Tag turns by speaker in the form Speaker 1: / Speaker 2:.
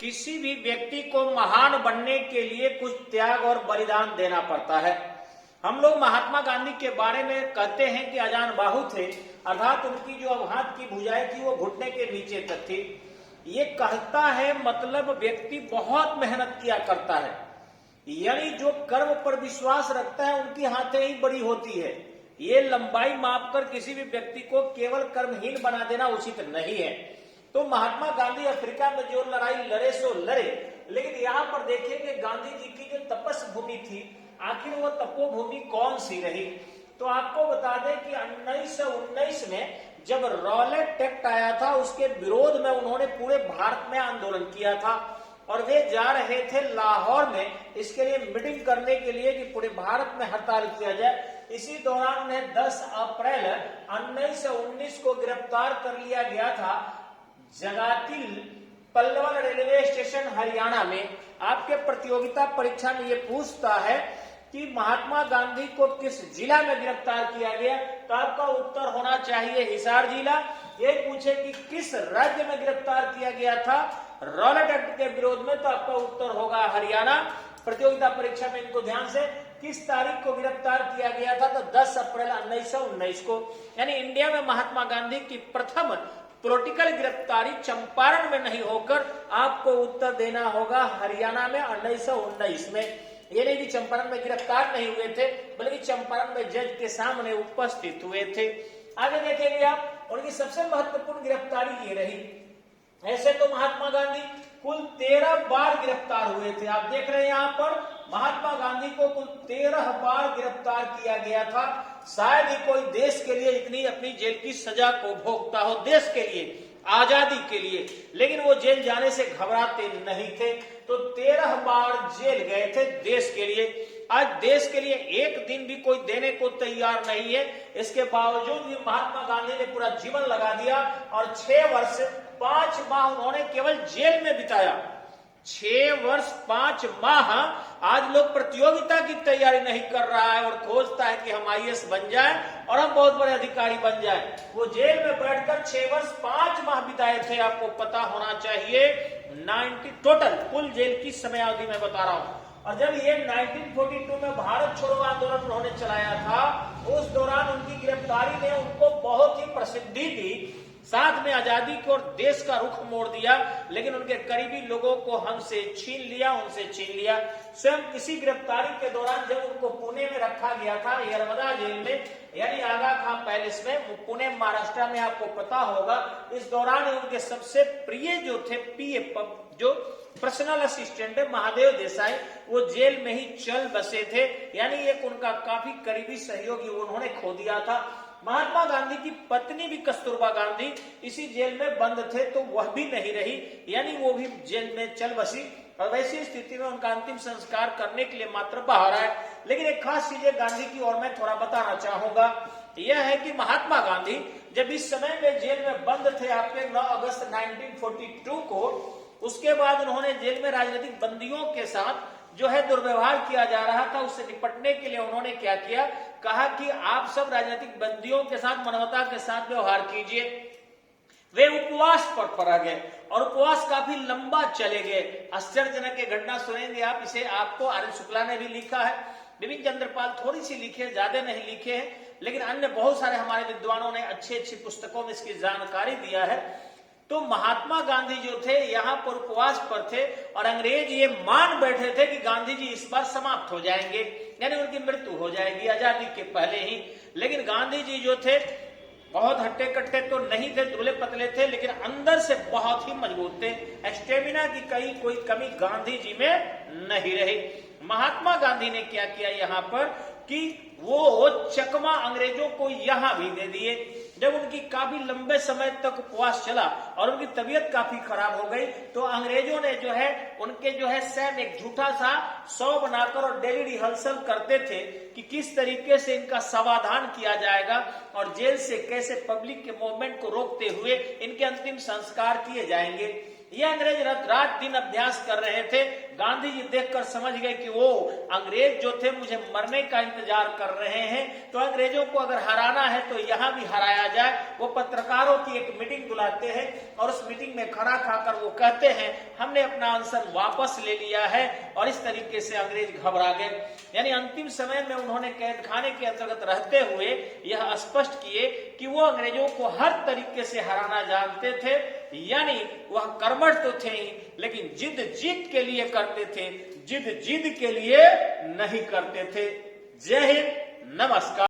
Speaker 1: किसी भी व्यक्ति को महान बनने के लिए कुछ त्याग और बलिदान देना पड़ता है। हम लोग महात्मा गांधी के बारे में कहते हैं कि अजान बाहु थे, अर्थात उनकी जो हाथ की भुजाएं थी वो घुटने के नीचे तक थी। ये कहता है मतलब व्यक्ति बहुत मेहनत किया करता है, यानी जो कर्म पर विश्वास रखता है उनकी हाथें ही बड़ी होती है। ये लंबाई मापकर किसी भी व्यक्ति को केवल कर्महीन बना देना उचित नहीं है। तो महात्मा गांधी अफ्रीका में जो लड़ाई लड़े सो लड़े, लेकिन यहाँ पर देखिए कि गांधी जी की जो तपस्या भूमि थी, आखिर वो तपोभूमि कौन सी रही। तो आपको बता दें कि 1919 में जब रॉलेट एक्ट आया था, उसके विरोध में उन्होंने पूरे भारत में आंदोलन किया था और वे जा रहे थे लाहौर में इसके लिए मीटिंग करने के लिए कि पूरे भारत में हड़ताल किया जाए। इसी दौरान उन्हें 10 अप्रैल 1919 को गिरफ्तार कर लिया गया था जगातिल पल्लवन रेलवे स्टेशन हरियाणा में। आपके प्रतियोगिता परीक्षा में ये पूछता है कि महात्मा गांधी को किस जिला में गिरफ्तार किया गया, तो आपका उत्तर होना चाहिए हिसार जिला। ये पूछे कि किस राज्य में गिरफ्तार किया गया था रॉलेट एक्ट के विरोध में, तो आपका उत्तर होगा हरियाणा। प्रतियोगिता परीक्षा में इनको ध्यान से, किस तारीख को गिरफ्तार किया गया था, तो 10 अप्रैल 1919 को। यानी इंडिया में महात्मा गांधी की प्रथम पॉलिटिकल गिरफ्तारी चंपारण में नहीं होकर आपको उत्तर देना होगा हरियाणा में 1919 में। ये नहीं कि चंपारण में गिरफ्तार नहीं हुए थे, बल्कि चंपारण में जज के सामने उपस्थित हुए थे। आगे देखेंगे आप, उनकी सबसे महत्वपूर्ण गिरफ्तारी ये रही। ऐसे तो महात्मा गांधी कुल 13 बार गिरफ्तार हुए थे। आप देख रहे हैं यहाँ पर महात्मा गांधी को कुल 13 बार गिरफ्तार किया गया था। शायद ही कोई देश के लिए इतनी अपनी जेल की सजा को भोगता हो, देश के लिए, आजादी के लिए, लेकिन वो जेल जाने से घबराते नहीं थे। तो 13 बार जेल गए थे देश के लिए। आज देश के लिए एक दिन भी कोई देने को तैयार नहीं है। इसके बावजूद भी महात्मा गांधी ने पूरा जीवन लगा दिया और 6 वर्ष 5 माह उन्होंने केवल जेल में बिताया। 6 वर्ष 5 माह आज लोग प्रतियोगिता की तैयारी नहीं कर रहा है और खोजता है कि हम IAS बन जाए और हम बहुत बड़े अधिकारी बन जाए। वो जेल में बैठकर 6 वर्ष 5 माह बिताए थे। आपको पता होना चाहिए 90 टोटल कुल जेल की समयावधि में बता रहा हूं। और जब ये 1942 में भारत छोड़ो आंदोलन उन्होंने चलाया था, उस दौरान उनकी गिरफ्तारी ने उनको बहुत ही प्रसिद्धि दी, साथ में आजादी को और देश का रुख मोड़ दिया, लेकिन उनके करीबी लोगों को हमसे छीन लिया, उनसे छीन लिया। स्वयं किसी गिरफ्तारी के दौरान जब उनको पुणे में रखा गया था, यरवदा जेल में, यानी आगा खां पैलेस में, पुणे महाराष्ट्र में, आपको पता होगा, इस दौरान उनके सबसे प्रिय जो थे PA जो पर्सनल असिस्टेंट है महादेव देसाई, वो जेल में ही चल बसे थे। यानी एक उनका काफी करीबी सहयोगी उन्होंने खो दिया था। महात्मा गांधी की पत्नी भी कस्तूरबा गांधी इसी जेल में बंद थे, तो वह भी नहीं रही, यानी वो भी जेल में चल बसी और वैसी स्थिति में उनका अंतिम संस्कार करने के लिए मात्र बाहर आए। लेकिन एक खास चीज गांधी की और मैं थोड़ा बताना चाहूंगा, यह है कि महात्मा गांधी जब इस समय में जेल में बंद थे, आपके 9 अगस्त 1942 को, उसके बाद उन्होंने जेल में राजनीतिक बंदियों के साथ जो है दुर्व्यवहार किया जा रहा था, उससे निपटने के लिए उन्होंने क्या किया, कहा कि आप सब राजनीतिक बंदियों के साथ मानवता के साथ व्यवहार कीजिए। वे उपवास पर पड़ गए और उपवास काफी लंबा चले गए। आश्चर्यजनक ये घटना सुनेंगे आप, इसे आपको आर्य शुक्ला ने भी लिखा है, बिपिन चंद्रपाल थोड़ी सी लिखे है, ज्यादा नहीं लिखे हैं, लेकिन अन्य बहुत सारे हमारे विद्वानों ने अच्छी अच्छी पुस्तकों में इसकी जानकारी दिया है। तो महात्मा गांधी जो थे यहाँ पर उपवास पर थे और अंग्रेज ये मान बैठे थे कि गांधी जी इस बार समाप्त हो जाएंगे, यानी उनकी मृत्यु हो जाएगी आजादी के पहले ही। लेकिन गांधी जी जो थे बहुत हट्टे कट्टे तो नहीं थे, दुबले पतले थे, लेकिन अंदर से बहुत ही मजबूत थे। स्टेमिना की कोई कमी गांधी जी में नहीं रही। महात्मा गांधी ने क्या किया यहाँ पर कि वो चकमा अंग्रेजों को यहां भी दे दिए। जब उनकी काफी लंबे समय तक उपवास चला और उनकी तबीयत काफी खराब हो गई, तो अंग्रेजों ने जो है उनके जो है सैम एक झूठा सा शव बनाकर और डेली रिहर्सल करते थे कि किस तरीके से इनका समाधान किया जाएगा और जेल से कैसे पब्लिक के मूवमेंट को रोकते हुए इनके अंतिम संस्कार किए जाएंगे। ये अंग्रेज रात दिन अभ्यास कर रहे थे। गांधी जी देखकर समझ गए कि वो अंग्रेज जो थे मुझे मरने का इंतजार कर रहे हैं, तो अंग्रेजों को अगर हराना है तो यहां भी हराया जाए। वो पत्रकारों की एक मीटिंग बुलाते हैं और उस मीटिंग में खाना खाकर वो कहते हैं हमने अपना अनशन वापस ले लिया है, और इस तरीके से अंग्रेज घबरा गए। यानी अंतिम समय में उन्होंने कैद खाने के अंतर्गत रहते हुए यह स्पष्ट किए कि वो अंग्रेजों को हर तरीके से हराना जानते थे। यानी वह कर्मठ तो थे ही, लेकिन जिद जीत के लिए करते थे, जिद के लिए नहीं करते थे। जय हिंद, नमस्कार।